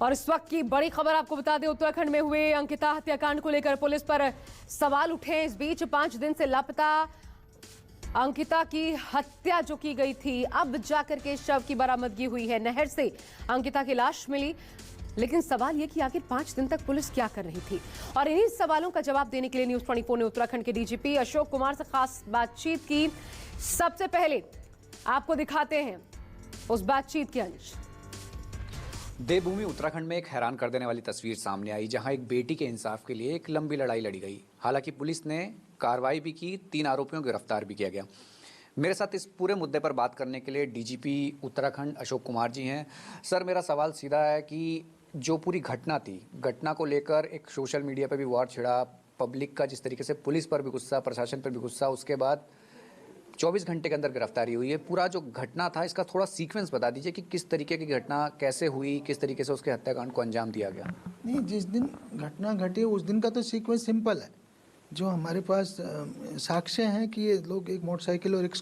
और इस वक्त की बड़ी खबर आपको बता दें, उत्तराखंड में हुए अंकिता हत्याकांड को लेकर पुलिस पर सवाल उठे। इस बीच 5 दिन से लापता अंकिता की हत्या जो की गई थी, अब जाकर के शव की बरामदगी हुई है। नहर से अंकिता की लाश मिली, लेकिन सवाल यह कि आखिर 5 दिन तक पुलिस क्या कर रही थी। और इन्हीं सवालों का जवाब देने के लिए न्यूज़ 24 ने उत्तराखंड के डीजीपी अशोक कुमार से खास बातचीत की। सबसे पहले आपको दिखाते हैं उस बातचीत के अंश। देवभूमि उत्तराखंड में एक हैरान कर देने वाली तस्वीर सामने आई, जहां एक बेटी के इंसाफ के लिए एक लंबी लड़ाई लड़ी गई। हालांकि पुलिस ने कार्रवाई भी की, 3 आरोपियों को गिरफ्तार भी किया गया। मेरे साथ इस पूरे मुद्दे पर बात करने के लिए डीजीपी उत्तराखंड अशोक कुमार जी हैं। सर, मेरा सवाल सीधा है कि जो पूरी घटना थी, घटना को लेकर एक सोशल मीडिया पर भी वार छिड़ा, पब्लिक का जिस तरीके से पुलिस पर भी गुस्सा, प्रशासन पर भी गुस्सा, उसके बाद 24 घंटे के अंदर गिरफ्तारी हुई है। पूरा जो घटना था, इसका थोड़ा सीक्वेंस बता दीजिए कि किस तरीके की घटना कैसे हुई, किस तरीके से उसके हत्याकांड को अंजाम दिया गया। नहीं, जिस दिन घटना घटी उस दिन का तो सीक्वेंस सिंपल है। जो हमारे पास साक्ष्य हैं कि ये लोग एक मोटरसाइकिल और एक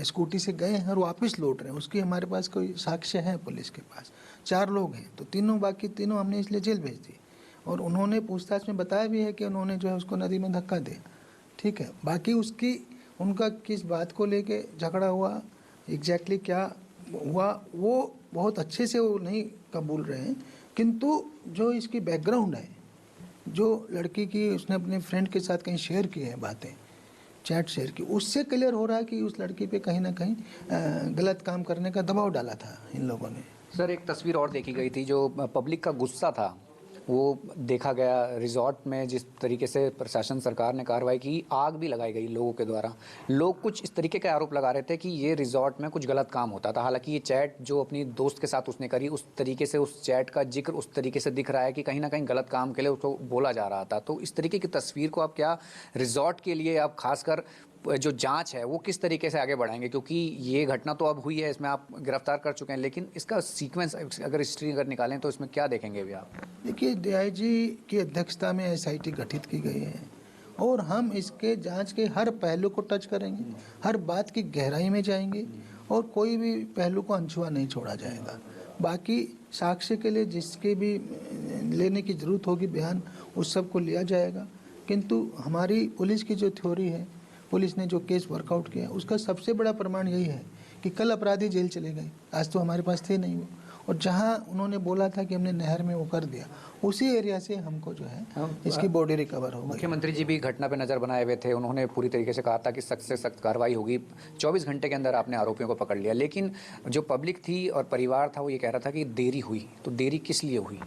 स्कूटी से गए हैं और वापस लौट रहे हैं, उसकी हमारे पास कोई साक्ष्य है पुलिस के पास। 4 लोग हैं, तो बाकी तीनों हमने इसलिए जेल भेज दी। और उन्होंने पूछताछ में बताया भी है कि उन्होंने जो है उसको नदी में धक्का दिया। ठीक है, बाकी उनका किस बात को लेके झगड़ा हुआ, एग्जैक्टली क्या हुआ, वो बहुत अच्छे से वो नहीं कबूल रहे हैं। किंतु जो इसकी बैकग्राउंड है, जो लड़की की उसने अपने फ्रेंड के साथ कहीं शेयर की है बातें, चैट शेयर की, उससे क्लियर हो रहा है कि उस लड़की पे कहीं ना कहीं गलत काम करने का दबाव डाला था इन लोगों ने। सर, एक तस्वीर और देखी गई थी, जो पब्लिक का गुस्सा था वो देखा गया। रिजॉर्ट में जिस तरीके से प्रशासन सरकार ने कार्रवाई की, आग भी लगाई गई लोगों के द्वारा। लोग कुछ इस तरीके के आरोप लगा रहे थे कि ये रिजॉर्ट में कुछ गलत काम होता था। हालांकि ये चैट जो अपनी दोस्त के साथ उसने करी, उस तरीके से उस चैट का जिक्र उस तरीके से दिख रहा है कि कहीं ना कहीं गलत काम के लिए उसको बोला जा रहा था। तो इस तरीके की तस्वीर को आप क्या रिजॉर्ट के लिए आप खासकर जो जांच है वो किस तरीके से आगे बढ़ाएंगे? क्योंकि ये घटना तो अब हुई है, इसमें आप गिरफ्तार कर चुके हैं, लेकिन इसका सीक्वेंस अगर हिस्ट्री अगर निकालें तो इसमें क्या देखेंगे अभी आप? देखिए, डीआईजी की अध्यक्षता में एसआईटी गठित की गई है और हम इसके जांच के हर पहलू को टच करेंगे, हर बात की गहराई में जाएंगे और कोई भी पहलू को अनछुआ नहीं छोड़ा जाएगा। बाकी साक्ष्य के लिए जिसके भी लेने की ज़रूरत होगी बयान, उस सब को लिया जाएगा। किंतु हमारी पुलिस की जो थ्योरी है, पुलिस ने जो केस वर्कआउट किया, उसका सबसे बड़ा प्रमाण यही है कि कल अपराधी जेल चले गए, आज तो हमारे पास थे नहीं वो। और जहां उन्होंने बोला था कि हमने नहर में वो कर दिया, उसी एरिया से हमको जो है इसकी बॉडी रिकवर हो गई। मुख्यमंत्री जी भी घटना पे नज़र बनाए हुए थे, उन्होंने पूरी तरीके से कहा था कि सख्त से सख्त कार्रवाई होगी। 24 घंटे के अंदर आपने आरोपियों को पकड़ लिया, लेकिन जो पब्लिक थी और परिवार था वो ये कह रहा था कि देरी हुई। तो देरी किस लिए हुई?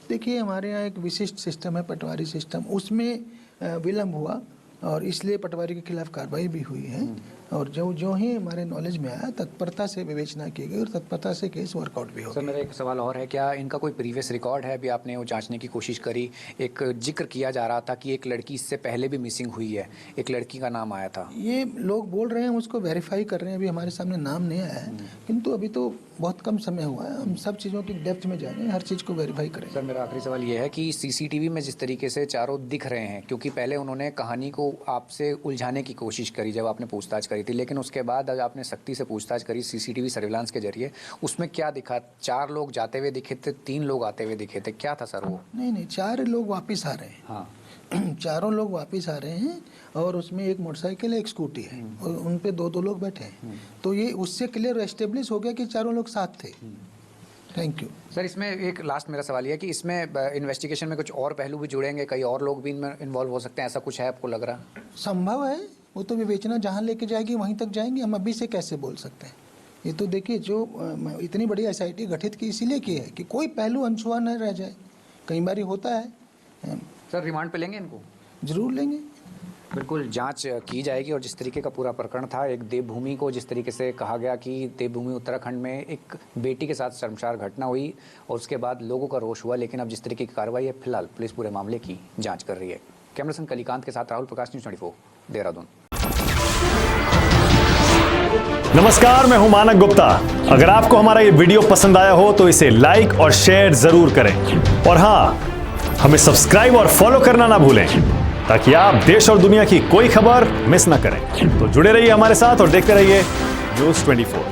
देखिए, हमारे यहाँ एक विशिष्ट सिस्टम है, पटवारी सिस्टम, उसमें विलम्ब हुआ और इसलिए पटवारी के खिलाफ कार्रवाई भी हुई है। और जो ही हमारे नॉलेज में आया, तत्परता से विवेचना की गई और तत्परता से केस वर्कआउट भी हो। सर, मेरा एक सवाल और है, क्या इनका कोई प्रीवियस रिकॉर्ड है? अभी आपने वो जांचने की कोशिश करी, एक जिक्र किया जा रहा था कि एक लड़की इससे पहले भी मिसिंग हुई है, एक लड़की का नाम आया था। ये लोग बोल रहे हैं, उसको वेरीफाई कर रहे हैं, अभी हमारे सामने नाम नहीं आया है। किंतु अभी तो बहुत कम समय हुआ है, हम सब चीज़ों की डेप्थ में जाएंगे, हर चीज़ को वेरीफाई करें। सर, मेरा आखिरी सवाल ये है कि सीसीटीवी में जिस तरीके से चारों दिख रहे हैं, क्योंकि पहले उन्होंने कहानी को आपसे उलझाने की कोशिश करी जब आपने पूछताछ करी थी, लेकिन उसके बाद जब आपने सख्ती से पूछताछ करी सीसीटीवी सर्विलांस के जरिए, उसमें क्या दिखा? 4 लोग जाते हुए दिखे थे, 3 लोग आते हुए दिखे थे, क्या था सर वो? नहीं, 4 लोग वापस आ रहे हैं। हाँ, 4 लोग वापस आ रहे हैं और उसमें एक मोटरसाइकिल है, एक स्कूटी है और उन पे 2-2 लोग बैठे हैं। तो ये उससे क्लियर एस्टेब्लिश हो गया कि 4 लोग साथ थे। Thank you sir. इसमें एक लास्ट मेरा सवाल ये है कि इसमें इन्वेस्टिगेशन में कुछ और पहलू भी जुड़ेंगे, कई और लोग भी इनमें इन्वॉल्व हो सकते हैं, ऐसा कुछ है आपको लग रहा? संभव है, वो तो विवेचना जहाँ लेके जाएगी वहीं तक जाएंगे, हम अभी से कैसे बोल सकते हैं। ये तो देखिए, जो इतनी बड़ी एसआईटी गठित की इसीलिए की है कि कोई पहलू अनछुआ न रह जाए। कई बार होता है। सर, रिमांड पे लेंगे इनको? जरूर लेंगे, बिल्कुल जांच की जाएगी। और जिस तरीके का पूरा प्रकरण था, एक देवभूमि को जिस तरीके से कहा गया कि देवभूमि उत्तराखंड में एक बेटी के साथ शर्मसार घटना हुई और उसके बाद लोगों का रोष हुआ, लेकिन अब जिस तरीके की कार्रवाई है, फिलहाल पुलिस पूरे मामले की जांच कर रही है। कैमरा पर्सन कलिकांत के साथ राहुल प्रकाश, न्यूज़ 24 देहरादून। नमस्कार, मैं हूं मानक गुप्ता। अगर आपको हमारा ये वीडियो पसंद आया हो तो इसे लाइक और शेयर जरूर करें और हाँ, हमें सब्सक्राइब और फॉलो करना ना भूलें ताकि आप देश और दुनिया की कोई खबर मिस ना करें। तो जुड़े रहिए हमारे साथ और देखते रहिए न्यूज़ 24।